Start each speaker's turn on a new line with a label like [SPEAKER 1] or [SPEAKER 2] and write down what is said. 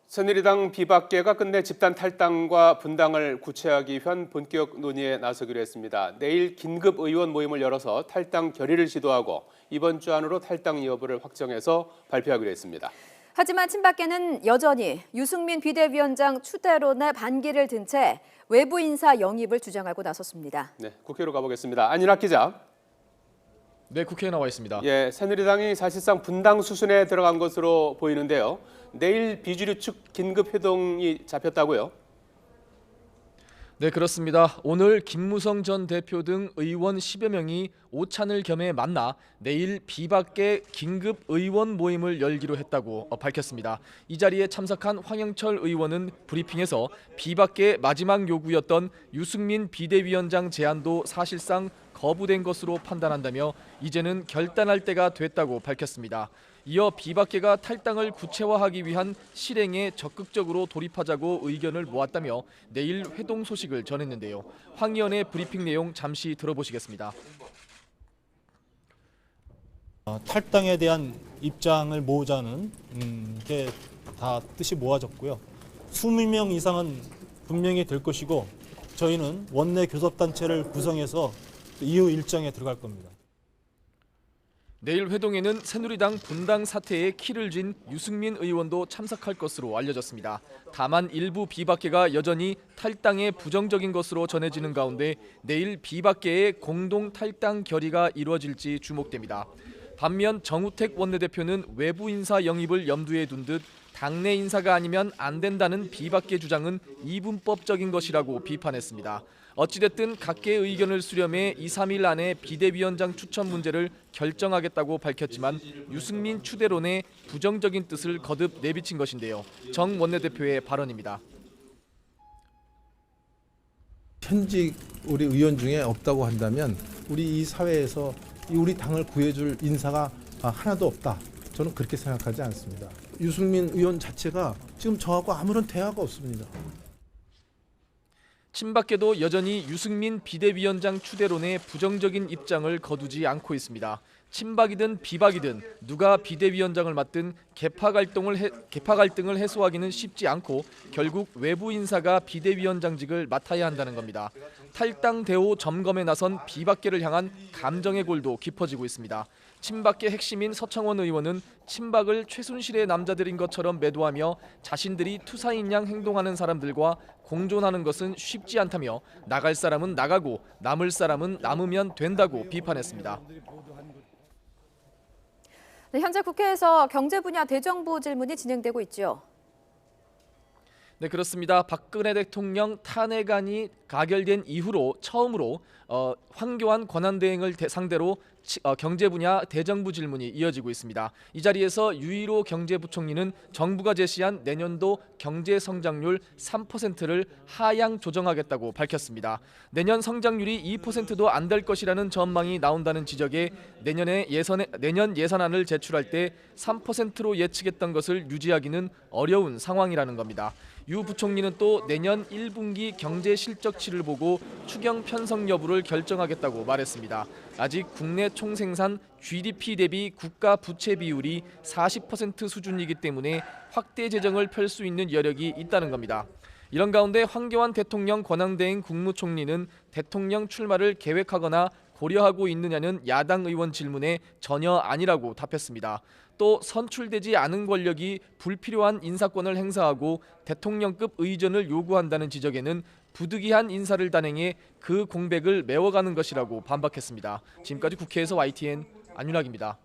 [SPEAKER 1] 새누리당 비박계가 끝내 집단 탈당과 분당을 구체하기 위한 본격 논의에 나서기로 했습니다. 내일 긴급 의원 모임을 열어서 탈당 결의를 시도하고 이번 주 안으로 탈당 여부를 확정해서 발표하기로 했습니다.
[SPEAKER 2] 하지만 친박계는 여전히 유승민 비대위원장 추대론에 반기를 든 채 외부 인사 영입을 주장하고 나섰습니다.
[SPEAKER 1] 네, 국회로 가보겠습니다. 안윤학 기자.
[SPEAKER 3] 네, 국회에 나와 있습니다.
[SPEAKER 1] 새누리당이 사실상 분당 수순에 들어간 것으로 보이는데요. 내일 비주류 측 긴급 회동이 잡혔다고요?
[SPEAKER 3] 네, 그렇습니다. 오늘 김무성 전 대표 등 의원 10여 명이 오찬을 겸해 만나 내일 비박계 긴급 의원 모임을 열기로 했다고 밝혔습니다. 이 자리에 참석한 황영철 의원은 브리핑에서 비박계 마지막 요구였던 유승민 비대위원장 제안도 사실상 거부된 것으로 판단한다며 이제는 결단할 때가 됐다고 밝혔습니다. 이어 비박계가 탈당을 구체화하기 위한 실행에 적극적으로 돌입하자고 의견을 모았다며 내일 회동 소식을 전했는데요. 황 의원의 브리핑 내용 잠시 들어보시겠습니다.
[SPEAKER 4] 탈당에 대한 입장을 모으자는 게 다 뜻이 모아졌고요. 20명 이상은 분명히 될 것이고 저희는 원내 교섭단체를 구성해서 이후 일정에 들어갈 겁니다.
[SPEAKER 3] 내일 회동에는 새누리당 분당 사태에 키를 쥔 유승민 의원도 참석할 것으로 알려졌습니다. 다만 일부 비박계가 여전히 탈당에 부정적인 것으로 전해지는 가운데 내일 비박계의 공동 탈당 결의가 이루어질지 주목됩니다. 반면 정우택 원내대표는 외부 인사 영입을 염두에 둔 듯 당내 인사가 아니면 안 된다는 비박계 주장은 이분법적인 것이라고 비판했습니다. 어찌됐든 각계의 의견을 수렴해 2, 3일 안에 비대위원장 추천 문제를 결정하겠다고 밝혔지만 유승민 추대론에 부정적인 뜻을 거듭 내비친 것인데요. 정 원내대표의 발언입니다.
[SPEAKER 5] 현직 우리 의원 중에 없다고 한다면 우리 이 사회에서 우리 당을 구해줄 인사가 하나도 없다. 저는 그렇게 생각하지 않습니다. 유승민 의원 자체가 지금 저하고 아무런 대화가 없습니다.
[SPEAKER 3] 친박계도 여전히 유승민 비대위원장 추대론에 부정적인 입장을 거두지 않고 있습니다. 친박이든 비박이든 누가 비대위원장을 맡든 계파 갈등을 해소하기는 쉽지 않고 결국 외부 인사가 비대위원장직을 맡아야 한다는 겁니다. 탈당 대오 점검에 나선 비박계를 향한 감정의 골도 깊어지고 있습니다. 친박계 핵심인 서창원 의원은 친박을 최순실의 남자들인 것처럼 매도하며 자신들이 투사인 양 행동하는 사람들과 공존하는 것은 쉽지 않다며 나갈 사람은 나가고 남을 사람은 남으면 된다고 비판했습니다.
[SPEAKER 2] 네, 현재 국회에서 경제 분야 대정부 질문이 진행되고 있죠.
[SPEAKER 3] 네, 그렇습니다. 박근혜 대통령 탄핵안이 가결된 이후로 처음으로 황교안 권한대행을 상대로 경제 분야 대정부 질문이 이어지고 있습니다. 이 자리에서 유일호 경제부총리는 정부가 제시한 내년도 경제 성장률 3%를 하향 조정하겠다고 밝혔습니다. 내년 성장률이 2%도 안 될 것이라는 전망이 나온다는 지적에 내년 예산안을 제출할 때 3%로 예측했던 것을 유지하기는 어려운 상황이라는 겁니다. 유 부총리는 또 내년 1분기 경제 실적치를 보고 추경 편성 여부를 결정하겠다고 말했습니다. 아직 국내 총생산 GDP 대비 국가 부채 비율이 40% 수준이기 때문에 확대 재정을 펼 수 있는 여력이 있다는 겁니다. 이런 가운데 황교안 대통령 권한대행 국무총리는 대통령 출마를 계획하거나 고려하고 있느냐는 야당 의원 질문에 전혀 아니라고 답했습니다. 또 선출되지 않은 권력이 불필요한 인사권을 행사하고 대통령급 의전을 요구한다는 지적에는 부득이한 인사를 단행해 그 공백을 메워가는 것이라고 반박했습니다. 지금까지 국회에서 YTN 안윤학입니다.